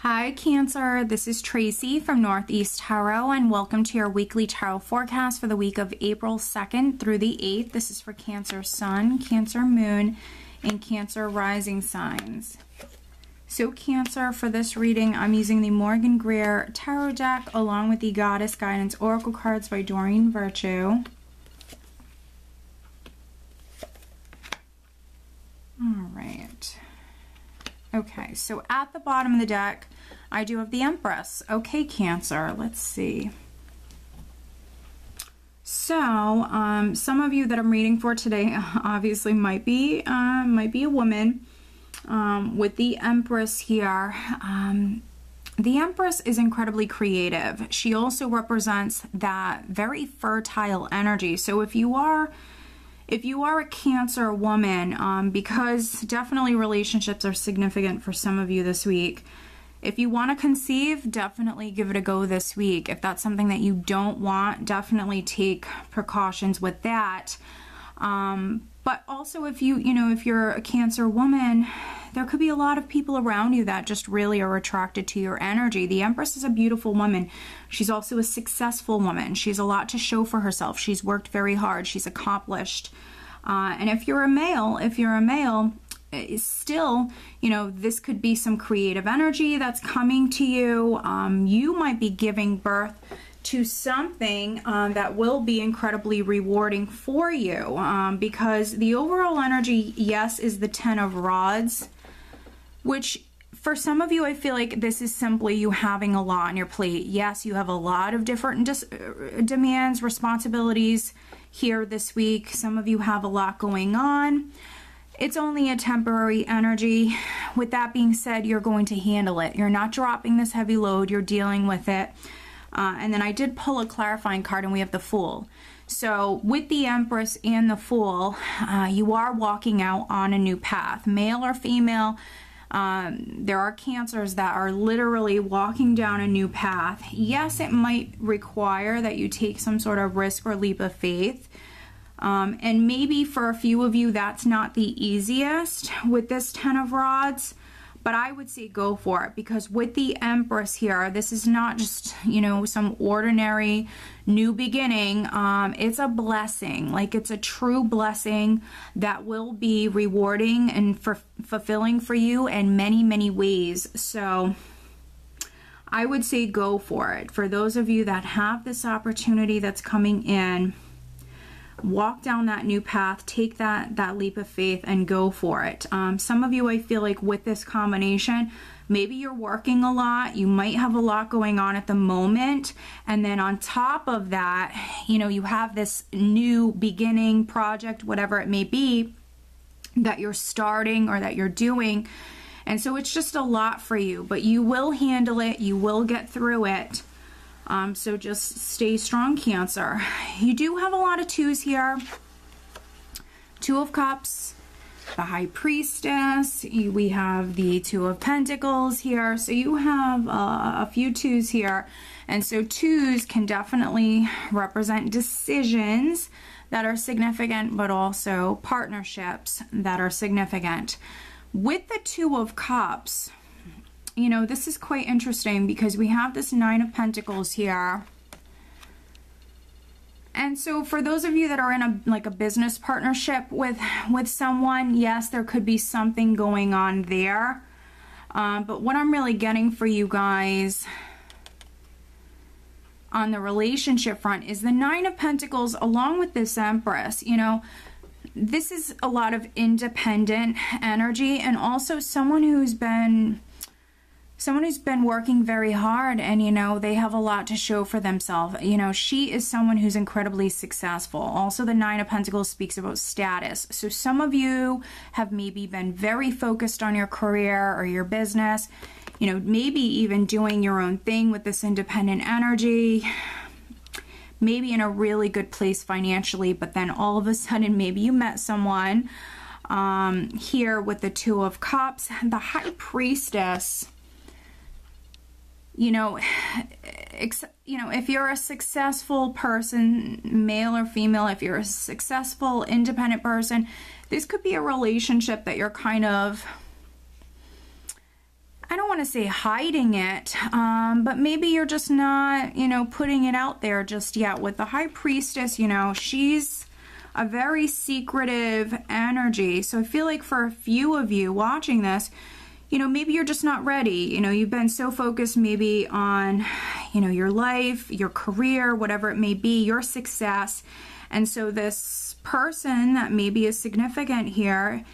Hi Cancer, this is Tracy from Northeast Tarot and welcome to your weekly tarot forecast for the week of April 2nd through the 8th. This is for Cancer Sun, Cancer Moon, and Cancer Rising signs. So Cancer, for this reading, I'm using the Morgan Greer Tarot deck along with the Goddess Guidance Oracle cards by Doreen Virtue. All right. Okay, so at the bottom of the deck, I do have the Empress. Okay, Cancer, let's see. So, some of you that I'm reading for today obviously might be a woman. With the Empress here, the Empress is incredibly creative. She also represents that very fertile energy. So if you are a Cancer woman, because definitely relationships are significant for some of you this week, if you want to conceive, definitely give it a go this week. If that's something that you don't want, definitely take precautions with that. But also if if you're a Cancer woman, there could be a lot of people around you that just really are attracted to your energy. The Empress is a beautiful woman. She's also a successful woman. She's a lot to show for herself. She's worked very hard. She's accomplished. And if you're a male, still, this could be some creative energy that's coming to you. You might be giving birth to something that will be incredibly rewarding for you, because the overall energy, yes, is the 10 of Rods, which for some of you, I feel like this is simply you having a lot on your plate. Yes, you have a lot of different demands, responsibilities here this week. Some of you have a lot going on. It's only a temporary energy. With that being said, you're going to handle it. You're not dropping this heavy load. You're dealing with it. And then I did pull a clarifying card and we have the Fool. So with the Empress and the Fool, you are walking out on a new path. Male or female, there are Cancers that are literally walking down a new path. Yes, it might require that you take some sort of risk or leap of faith. And maybe for a few of you, that's not the easiest with this 10 of Rods. But I would say go for it, because with the Empress here, this is not just, some ordinary new beginning. It's a blessing. Like, it's a true blessing that will be rewarding and fulfilling for you in many, many ways. So I would say go for it. For those of you that have this opportunity that's coming in, walk down that new path, take that leap of faith and go for it. Some of you, I feel like with this combination, maybe you're working a lot, you might have a lot going on at the moment, and then on top of that, you have this new beginning project, whatever it may be, that you're starting or that you're doing, and so it's just a lot for you, but you will handle it, you will get through it. So just stay strong, Cancer. You do have a lot of twos here. 2 of Cups, the High Priestess. We have the 2 of Pentacles here. So you have a few twos here. And so twos can definitely represent decisions that are significant, but also partnerships that are significant. With the 2 of Cups, this is quite interesting because we have this 9 of Pentacles here. And so for those of you that are in a business partnership with someone, yes, there could be something going on there. But what I'm really getting for you guys on the relationship front is the 9 of Pentacles along with this Empress. This is a lot of independent energy, and also someone who's been working very hard, and they have a lot to show for themselves. She is someone who's incredibly successful. Also, the 9 of Pentacles speaks about status. So some of you have maybe been very focused on your career or your business, maybe even doing your own thing with this independent energy, maybe in a really good place financially, but then all of a sudden maybe you met someone. Here with the 2 of Cups, the High Priestess, if you're a successful person, male or female, if you're a successful independent person, this could be a relationship that you're kind of, I don't want want to say hiding it, but maybe you're just not, you know, putting it out there just yet. With the High Priestess, you know, she's a very secretive energy. So I feel like for a few of you watching this, you know, maybe you're just not ready. You know, you've been so focused maybe on, you know, your life, your career, whatever it may be, your success. And so this person that maybe is significant here,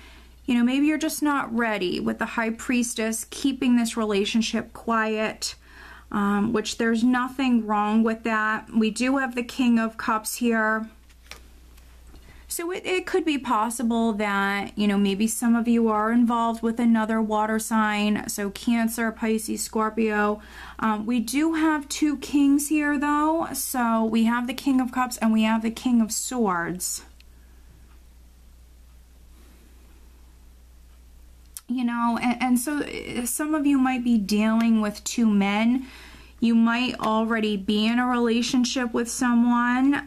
you know, maybe you're just not ready. With the High Priestess, keeping this relationship quiet, which there's nothing wrong with that. We do have the King of Cups here. So it could be possible that, you know, maybe some of you are involved with another water sign. So Cancer, Pisces, Scorpio. We do have two kings here though. So we have the King of Cups and we have the King of Swords. You know, and so some of you might be dealing with two men. You might already be in a relationship with someone.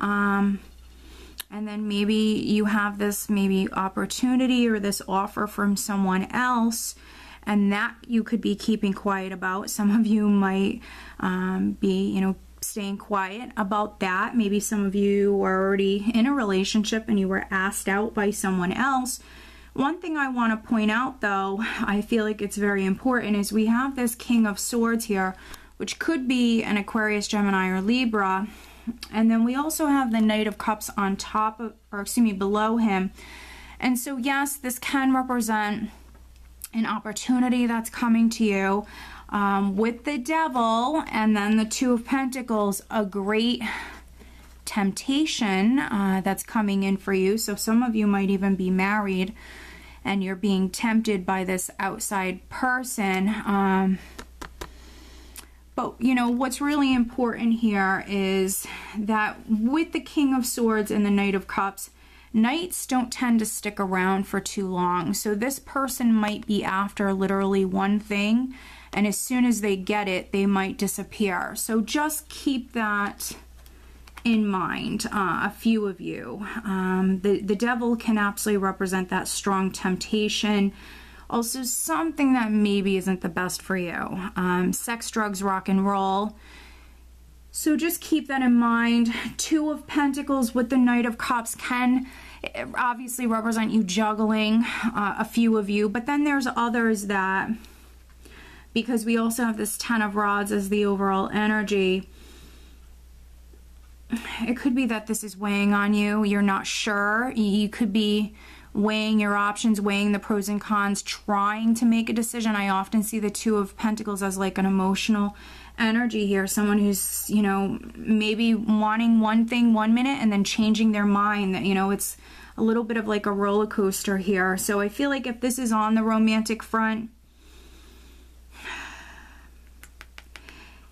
And then maybe you have this maybe opportunity or this offer from someone else, and that you could be keeping quiet about. Some of you might be, you know, staying quiet about that. Maybe some of you are already in a relationship and you were asked out by someone else. One thing I want to point out though, I feel like it's very important, is we have this King of Swords here, which could be an Aquarius, Gemini, or Libra. And then we also have the Knight of Cups on top of, or excuse me, below him. And so yes, this can represent an opportunity that's coming to you. With the Devil and then the Two of Pentacles, a great temptation that's coming in for you. So some of you might even be married and you're being tempted by this outside person. But, you know, what's really important here is that with the King of Swords and the Knight of Cups, Knights don't tend to stick around for too long. So this person might be after literally one thing, and as soon as they get it, they might disappear. So just keep that in mind, a few of you. The Devil can absolutely represent that strong temptation. Also something that maybe isn't the best for you. Sex, drugs, rock and roll. So just keep that in mind. Two of Pentacles with the Knight of Cups can obviously represent you juggling, a few of you. But then there's others that, because we also have this Ten of Rods as the overall energy, it could be that this is weighing on you. You're not sure. You could be weighing your options, weighing the pros and cons, trying to make a decision. I often see the Two of Pentacles as like an emotional energy here. Someone who's, you know, maybe wanting one thing one minute and then changing their mind. That, you know, it's a little bit of like a roller coaster here. So I feel like if this is on the romantic front,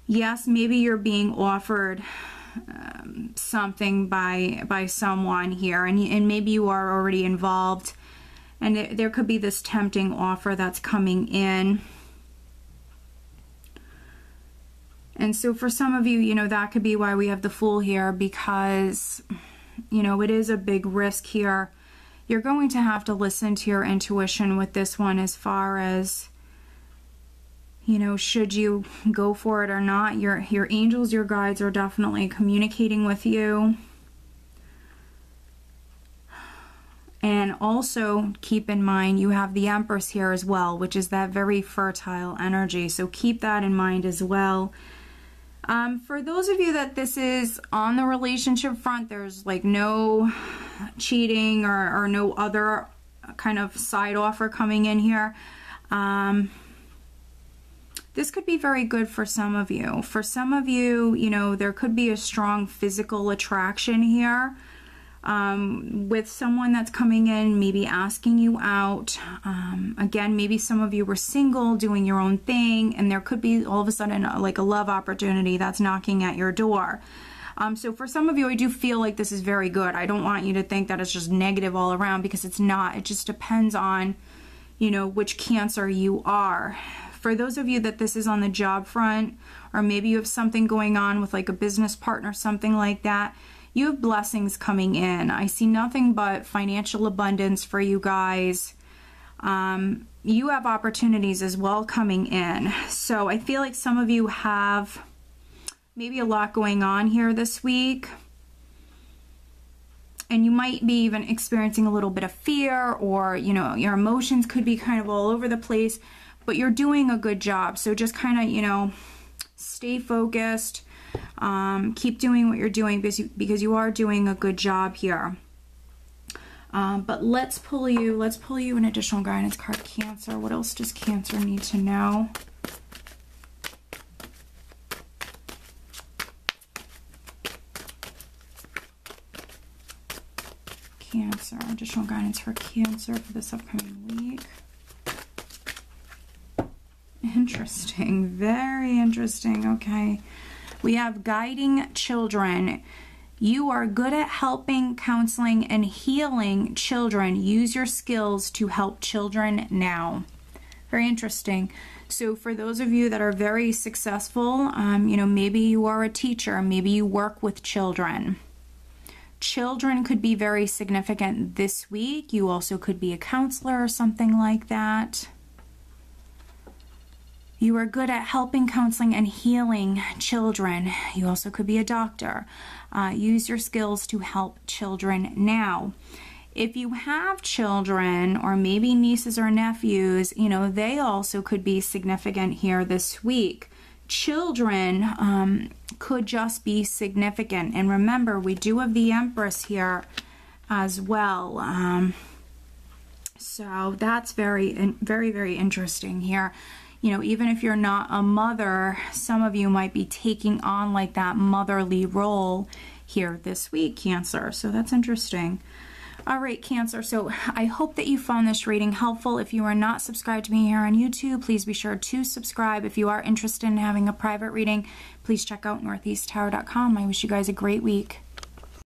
yes, maybe you're being offered something by someone here, and maybe you are already involved, and there could be this tempting offer that's coming in. And so for some of you, you know, that could be why we have the Fool here, because, you know, it is a big risk here. You're going to have to listen to your intuition with this one, as far as, you know, should you go for it or not. Your angels, your guides are definitely communicating with you. And also keep in mind, you have the Empress here as well, which is that very fertile energy. So keep that in mind as well. For those of you that this is on the relationship front, there's like no cheating or no other kind of side offer coming in here. This could be very good for some of you. For some of you, you know, there could be a strong physical attraction here with someone that's coming in, maybe asking you out. Again, maybe some of you were single, doing your own thing, and there could be all of a sudden like a love opportunity that's knocking at your door. So for some of you, I do feel like this is very good. I don't want you to think that it's just negative all around, because it's not. It just depends on, you know, which Cancer you are. For those of you that this is on the job front, or maybe you have something going on with like a business partner, something like that, you have blessings coming in. I see nothing but financial abundance for you guys. You have opportunities as well coming in. So I feel like some of you have maybe a lot going on here this week. And you might be even experiencing a little bit of fear, or, you know, your emotions could be kind of all over the place, but you're doing a good job. So just kind of, you know, stay focused. Keep doing what you're doing because you are doing a good job here. But let's pull you an additional guidance card, Cancer. What else does Cancer need to know? Cancer, additional guidance for Cancer for this upcoming week. Interesting, very interesting. Okay, we have guiding children. You are good at helping, counseling, and healing children. Use your skills to help children now. Very interesting. So for those of you that are very successful, you know, maybe you are a teacher, maybe you work with children. Children could be very significant this week. You also could be a counselor or something like that. You are good at helping, counseling, and healing children. You also could be a doctor. Use your skills to help children now. If you have children, or maybe nieces or nephews, you know, they also could be significant here this week. Children could just be significant. And remember, we do have the Empress here as well. So that's very, very interesting here. You know, even if you're not a mother, some of you might be taking on like that motherly role here this week, Cancer. So that's interesting. All right, Cancer. So I hope that you found this reading helpful. If you are not subscribed to me here on YouTube, please be sure to subscribe. If you are interested in having a private reading, please check out northeasttarot.com. I wish you guys a great week.